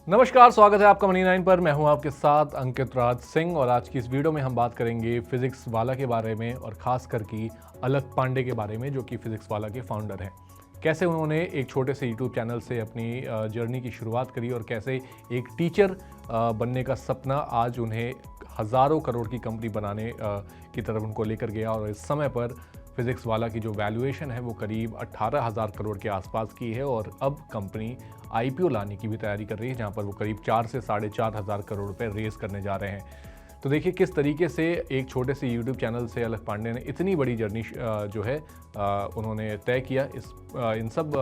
नमस्कार, स्वागत है आपका मनी 9 पर। मैं हूं आपके साथ अंकित राज सिंह और आज की इस वीडियो में हम बात करेंगे फिजिक्स वाला के बारे में और खास करके अलक पांडे के बारे में, जो कि फिजिक्स वाला के फाउंडर हैं। कैसे उन्होंने एक छोटे से यूट्यूब चैनल से अपनी जर्नी की शुरुआत करी और कैसे एक टीचर बनने का सपना आज उन्हें हज़ारों करोड़ की कंपनी बनाने की तरफ उनको लेकर गया। और इस समय पर फिजिक्स वाला की जो वैल्यूएशन है वो करीब 18,000 करोड़ के आसपास की है और अब कंपनी आईपीओ लाने की भी तैयारी कर रही है, जहां पर वो करीब 4 से 4,500 करोड़ रुपए रेस करने जा रहे हैं। तो देखिए किस तरीके से एक छोटे से यूट्यूब चैनल से अलक पांडे ने इतनी बड़ी जर्नी जो है उन्होंने तय किया। इन सब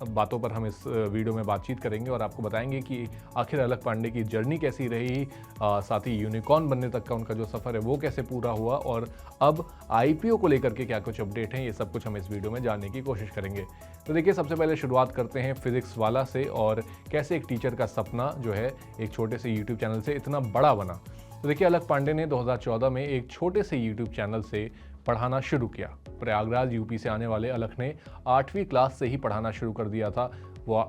बातों पर हम इस वीडियो में बातचीत करेंगे और आपको बताएंगे कि आखिर अलक पांडे की जर्नी कैसी रही, साथ ही यूनिकॉर्न बनने तक का उनका जो सफ़र है वो कैसे पूरा हुआ और अब आईपीओ को लेकर के क्या कुछ अपडेट हैं, ये सब कुछ हम इस वीडियो में जानने की कोशिश करेंगे। तो देखिए सबसे पहले शुरुआत करते हैं फिजिक्स वाला से और कैसे एक टीचर का सपना जो है एक छोटे से यूट्यूब चैनल से इतना बड़ा बना। तो देखिए अलक पांडे ने 2014 में एक छोटे से यूट्यूब चैनल से पढ़ाना शुरू किया। प्रयागराज यूपी से आने वाले अलक ने 8वीं क्लास से ही पढ़ाना शुरू कर दिया था। वो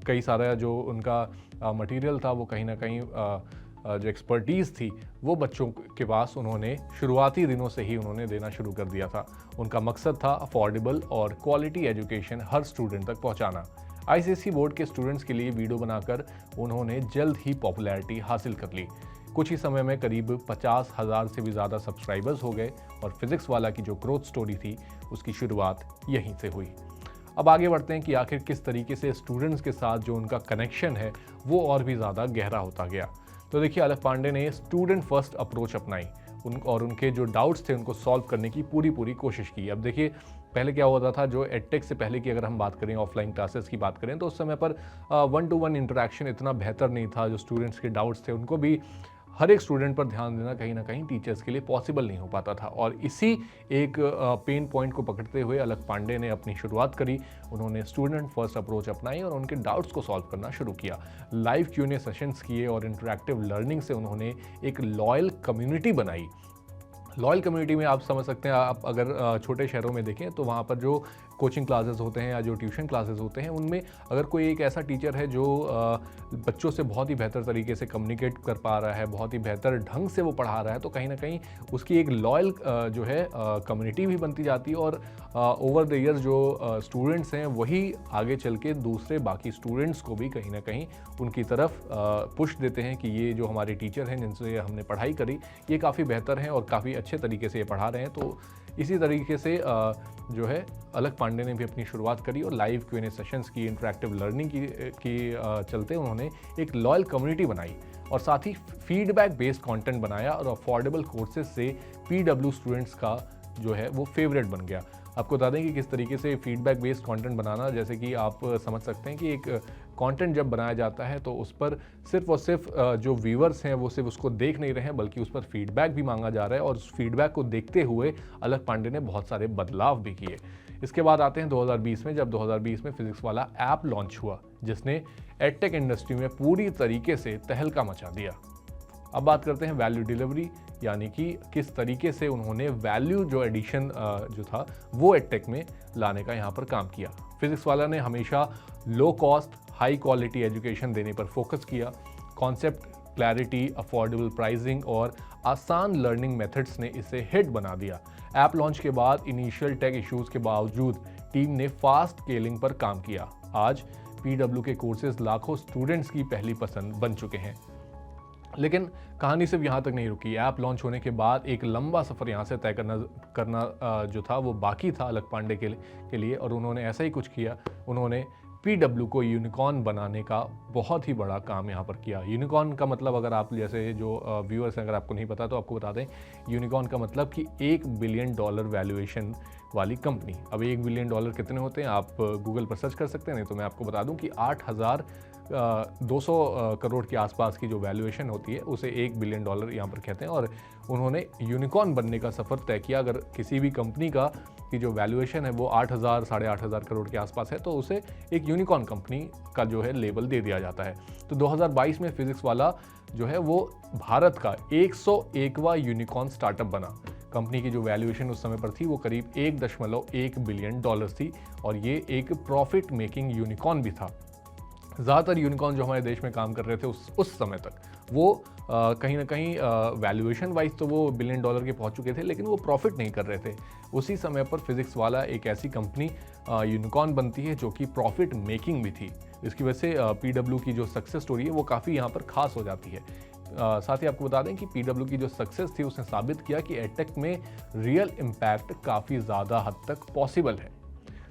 कई सारा जो उनका मटेरियल था वो कहीं ना कहीं जो एक्सपर्टीज़ थी वो बच्चों के पास उन्होंने शुरुआती दिनों से ही उन्होंने देना शुरू कर दिया था। उनका मकसद था अफोर्डेबल और क्वालिटी एजुकेशन हर स्टूडेंट तक पहुंचाना। आईसीएसई बोर्ड के स्टूडेंट्स के लिए वीडियो बनाकर उन्होंने जल्द ही पॉपुलैरिटी हासिल कर ली। कुछ ही समय में करीब 50,000 से भी ज़्यादा सब्सक्राइबर्स हो गए और फिजिक्स वाला की जो ग्रोथ स्टोरी थी उसकी शुरुआत यहीं से हुई। अब आगे बढ़ते हैं कि आखिर किस तरीके से स्टूडेंट्स के साथ जो उनका कनेक्शन है वो और भी ज़्यादा गहरा होता गया। तो देखिए अलक पांडे ने स्टूडेंट फर्स्ट अप्रोच अपनाई और उनके जो डाउट्स थे उनको सॉल्व करने की पूरी कोशिश की। अब देखिए पहले क्या होता था, जो एडटेक से पहले की अगर हम बात करें, ऑफलाइन क्लासेस की बात करें, तो उस समय पर 1-to-1 इंटरेक्शन इतना बेहतर नहीं था। जो स्टूडेंट्स के डाउट्स थे उनको भी हर एक स्टूडेंट पर ध्यान देना कहीं ना कहीं टीचर्स के लिए पॉसिबल नहीं हो पाता था और इसी एक पेन पॉइंट को पकड़ते हुए अलक पांडे ने अपनी शुरुआत करी। उन्होंने स्टूडेंट फर्स्ट अप्रोच अपनाई और उनके डाउट्स को सॉल्व करना शुरू किया। लाइव Q&A सेशंस किए और इंटरैक्टिव लर्निंग से उन्होंने एक लॉयल कम्युनिटी बनाई। लॉयल कम्युनिटी में आप समझ सकते हैं, आप अगर छोटे शहरों में देखें तो वहाँ पर जो कोचिंग क्लासेस होते हैं या जो ट्यूशन क्लासेस होते हैं उनमें अगर कोई एक ऐसा टीचर है जो बच्चों से बहुत ही बेहतर तरीके से कम्युनिकेट कर पा रहा है, बहुत ही बेहतर ढंग से वो पढ़ा रहा है, तो कहीं ना कहीं उसकी एक लॉयल जो है कम्युनिटी भी बनती जाती है और ओवर द ईयर्स जो स्टूडेंट्स हैं वही आगे चल के दूसरे बाकी स्टूडेंट्स को भी कहीं ना कहीं उनकी तरफ पुश देते हैं कि ये जो हमारे टीचर हैं जिनसे हमने पढ़ाई करी ये काफ़ी बेहतर हैं और काफ़ी अच्छे तरीके से ये पढ़ा रहे हैं। तो इसी तरीके से जो है अलक पांडे ने भी अपनी शुरुआत करी और लाइव Q&A सेशंस की, इंटरैक्टिव लर्निंग की चलते उन्होंने एक लॉयल कम्युनिटी बनाई और साथ ही फीडबैक बेस्ड कंटेंट बनाया और अफोर्डेबल कोर्सेज से पीडब्ल्यू स्टूडेंट्स का जो है वो फेवरेट बन गया। आपको बता दें कि किस तरीके से फीडबैक बेस्ड कंटेंट बनाना, जैसे कि आप समझ सकते हैं कि एक कंटेंट जब बनाया जाता है तो उस पर सिर्फ और सिर्फ जो व्यूअर्स हैं वो सिर्फ उसको देख नहीं रहे हैं बल्कि उस पर फीडबैक भी मांगा जा रहा है और उस फीडबैक को देखते हुए अलक पांडे ने बहुत सारे बदलाव भी किए। इसके बाद आते हैं 2020 में, जब 2020 में फिजिक्स वाला ऐप लॉन्च हुआ जिसने एडटेक इंडस्ट्री में पूरी तरीके से तहलका मचा दिया। अब बात करते हैं वैल्यू डिलीवरी, यानी कि किस तरीके से उन्होंने वैल्यू जो एडिशन जो था वो एडटेक में लाने का यहाँ पर काम किया। फिजिक्स वाला ने हमेशा low cost high quality education देने पर फोकस किया। कॉन्सेप्ट क्लैरिटी, अफोर्डेबल प्राइसिंग और आसान लर्निंग मेथड्स ने इसे हिट बना दिया। ऐप लॉन्च के बाद इनिशियल टेक इश्यूज के बावजूद टीम ने फास्ट स्केलिंग पर काम किया। आज पीडब्ल्यू के कोर्सेज लाखों स्टूडेंट्स की पहली पसंद बन चुके हैं। लेकिन कहानी सिर्फ यहाँ तक नहीं रुकी। ऐप लॉन्च होने के बाद एक लंबा सफ़र यहाँ से तय करना जो था वो बाकी था अलक पांडे के लिए और उन्होंने ऐसा ही कुछ किया। उन्होंने पीडब्ल्यू को यूनिकॉर्न बनाने का बहुत ही बड़ा काम यहाँ पर किया। यूनिकॉर्न का मतलब, अगर आप जैसे जो व्यूअर्स हैं अगर आपको नहीं पता तो आपको बता दें, यूनिकॉर्न का मतलब कि $1 बिलियन वैल्यूएशन वाली कंपनी। अब $1 बिलियन कितने होते हैं आप गूगल पर सर्च कर सकते हैं, नहीं तो मैं आपको बता दूं कि 8,200 करोड़ के आसपास की जो वैल्यूएशन होती है उसे $1 बिलियन यहाँ पर कहते हैं। और उन्होंने यूनिकॉर्न बनने का सफ़र तय किया। अगर किसी भी कंपनी का की जो वैल्यूएशन है वो 8,000 साढ़े 8,000 करोड़ के आसपास है तो उसे एक यूनिकॉर्न कंपनी का जो है लेबल दे दिया जाता है। तो 2022 में फिजिक्स वाला जो है वो भारत का 101वां यूनिकॉर्न स्टार्टअप बना। कंपनी की जो वैल्यूएशन उस समय पर थी वो करीब $1.1 बिलियन थी और ये एक प्रॉफिट मेकिंग यूनिकॉर्न भी था। ज़्यादातर यूनिकॉर्न जो हमारे देश में काम कर रहे थे उस समय तक, वो कहीं ना कहीं वैल्यूएशन वाइज तो वो $1 बिलियन के पहुंच चुके थे, लेकिन वो प्रॉफिट नहीं कर रहे थे। उसी समय पर फिजिक्स वाला एक ऐसी कंपनी यूनिकॉर्न बनती है जो कि प्रॉफिट मेकिंग भी थी। इसकी वजह से पीडब्ल्यू की जो सक्सेस स्टोरी है वो काफ़ी यहाँ पर खास हो जाती है। साथ ही आपको बता दें कि पीडब्ल्यू की जो सक्सेस थी उसने साबित किया कि एडटेक में रियल इम्पैक्ट काफ़ी ज़्यादा हद तक पॉसिबल है।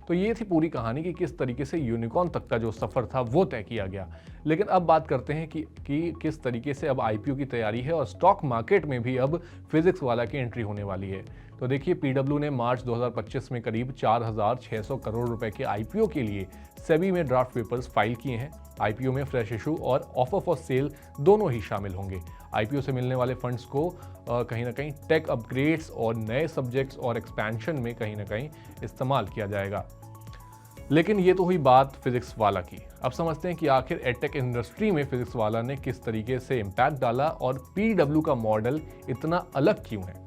तो ये थी पूरी कहानी कि किस तरीके से यूनिकॉर्न तक का जो सफ़र था वो तय किया गया। लेकिन अब बात करते हैं कि किस तरीके से अब आईपीओ की तैयारी है और स्टॉक मार्केट में भी अब फिजिक्स वाला की एंट्री होने वाली है। तो देखिए, पीडब्ल्यू ने मार्च 2025 में करीब 4,600 करोड़ रुपए के आईपीओ के लिए सेबी में ड्राफ्ट पेपर्स फाइल किए हैं। आईपीओ में फ्रेश इशू और ऑफर फॉर सेल दोनों ही शामिल होंगे। आईपीओ से मिलने वाले फंड्स को कहीं ना कहीं टेक अपग्रेड्स और नए सब्जेक्ट्स और एक्सपेंशन में कहीं ना कहीं इस्तेमाल किया जाएगा। लेकिन ये तो हुई बात फिजिक्स वाला की। अब समझते हैं कि आखिर एडटेक इंडस्ट्री में फिजिक्स वाला ने किस तरीके से इम्पैक्ट डाला और पीडब्ल्यू का मॉडल इतना अलग क्यों है।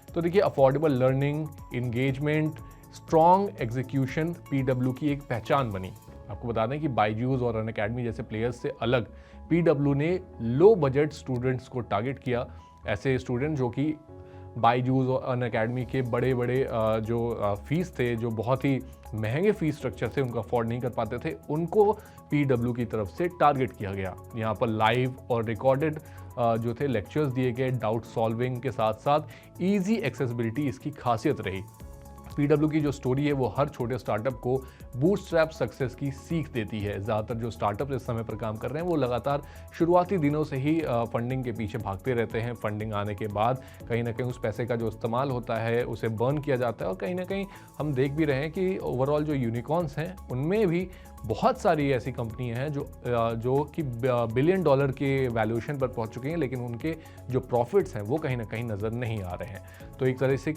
तो देखिए, affordable learning, engagement, strong execution PW की एक पहचान बनी। आपको बता दें कि बायजूस और अनअकैडमी जैसे प्लेयर्स से अलग पीडब्ल्यू ने लो बजट स्टूडेंट्स को टारगेट किया। ऐसे स्टूडेंट जो कि बायजूस और अनअकैडमी के बड़े बड़े जो फीस थे, जो बहुत ही महंगे फीस स्ट्रक्चर थे, उनको अफोर्ड नहीं कर पाते थे, उनको पीडब्ल्यू की तरफ से टारगेट किया गया। यहाँ पर लाइव और रिकॉर्डेड जो थे लेक्चर्स दिए गए, डाउट सॉल्विंग के साथ साथ ईजी एक्सेसिबिलिटी इसकी खासियत रही। पीडब्ल्यू की जो स्टोरी है वो हर छोटे स्टार्टअप को बूटस्ट्रैप सक्सेस की सीख देती है। ज़्यादातर जो स्टार्टअप इस समय पर काम कर रहे हैं वो लगातार शुरुआती दिनों से ही फंडिंग के पीछे भागते रहते हैं। फंडिंग आने के बाद कहीं ना कहीं उस पैसे का जो इस्तेमाल होता है उसे बर्न किया जाता है, और कहीं ना कहीं हम देख भी रहे हैं कि ओवरऑल जो यूनिकॉर्न्स हैं उनमें भी बहुत सारी ऐसी कंपनियां हैं जो कि $1 बिलियन के वैल्यूएशन पर पहुंच चुकी हैं, लेकिन उनके जो प्रॉफिट्स हैं वो कहीं ना कहीं नज़र नहीं आ रहे हैं। तो एक तरह से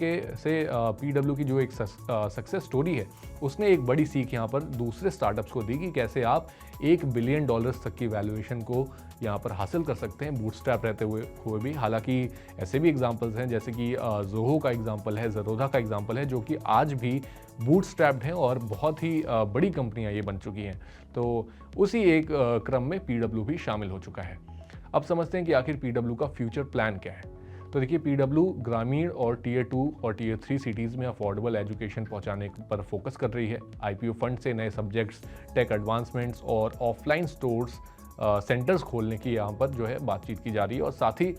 पीडब्ल्यू की जो एक सक्सेस स्टोरी है उसने एक बड़ी सीख यहाँ पर दूसरे स्टार्टअप्स को दी कि कैसे आप $1 बिलियन तक की वैल्यूएशन को यहाँ पर हासिल कर सकते हैं बूटस्ट्रैप रहते हुए भी। हालांकि ऐसे भी एग्जांपल्स हैं, जैसे कि जोहो का एग्जांपल है, ज़रोधा का एग्जांपल है, जो कि आज भी बूटस्ट्रैप्ड हैं और बहुत ही बड़ी कंपनियां ये बन चुकी हैं। तो उसी एक क्रम में पीडब्ल्यू भी शामिल हो चुका है। अब समझते हैं कि आखिर पीडब्ल्यू का फ्यूचर प्लान क्या है। तो देखिए, पीडब्ल्यू ग्रामीण और टियर 2 और टियर 3 सिटीज़ में अफोर्डेबल एजुकेशन पहुंचाने पर फोकस कर रही है। आईपीओ फंड से नए सब्जेक्ट्स, टेक एडवांसमेंट्स और ऑफलाइन स्टोर्स सेंटर्स खोलने की यहाँ पर जो है बातचीत की जा रही है, और साथ ही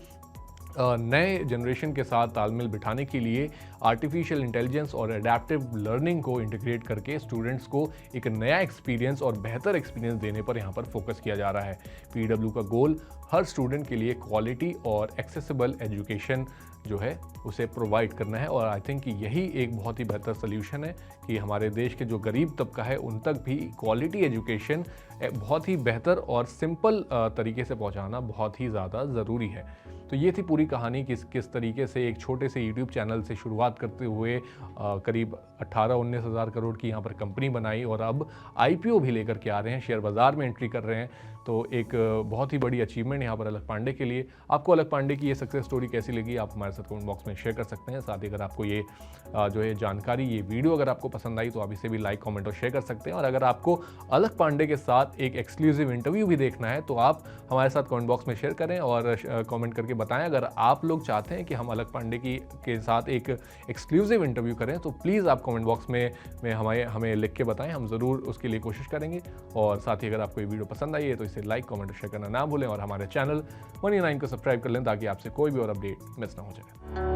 नए जनरेशन के साथ तालमेल बिठाने के लिए आर्टिफिशियल इंटेलिजेंस और एडेप्टिव लर्निंग को इंटीग्रेट करके स्टूडेंट्स को एक नया एक्सपीरियंस और बेहतर एक्सपीरियंस देने पर यहाँ पर फोकस किया जा रहा है। पीडब्ल्यू का गोल हर स्टूडेंट के लिए क्वालिटी और एक्सेसिबल एजुकेशन जो है उसे प्रोवाइड करना है, और आई थिंक कि यही एक बहुत ही बेहतर सोल्यूशन है कि हमारे देश के जो गरीब तबका है उन तक भी क्वालिटी एजुकेशन बहुत ही बेहतर और सिंपल तरीके से पहुंचाना बहुत ही ज़्यादा ज़रूरी है। तो ये थी पूरी कहानी किस तरीके से एक छोटे से यूट्यूब चैनल से शुरुआत करते हुए करीब 18-19 हज़ार करोड़ की यहाँ पर कंपनी बनाई, और अब आईपीओ भी लेकर के आ रहे हैं, शेयर बाज़ार में एंट्री कर रहे हैं। तो एक बहुत ही बड़ी अचीवमेंट यहाँ पर अलग पांडे के लिए। आपको अलग पांडे की ये सक्सेस स्टोरी कैसी लगी, आप हमारे साथ कमेंट बॉक्स में शेयर कर सकते हैं। साथ ही अगर आपको ये जो है जानकारी, ये वीडियो अगर आपको पसंद आई तो आप इसे भी लाइक, कमेंट और शेयर कर सकते हैं। और अगर आपको अलग पांडे के साथ एक एक्सक्लूसिव इंटरव्यू भी देखना है तो आप हमारे साथ कमेंट बॉक्स में शेयर करें और कमेंट करके बताएं। अगर आप लोग चाहते हैं कि हम अलग पांडे के साथ एक एक्सक्लूसिव इंटरव्यू करें तो प्लीज़ आप कमेंट बॉक्स में हमें लिख के बताएं, हम ज़रूर उसके लिए कोशिश करेंगे। और साथ ही अगर आपको ये वीडियो पसंद आई है तो इसे लाइक, कमेंट और शेयर करना ना भूलें, और हमारे चैनल Money9 को सब्सक्राइब कर लें ताकि आपसे कोई भी और अपडेट मिस ना हो जाए।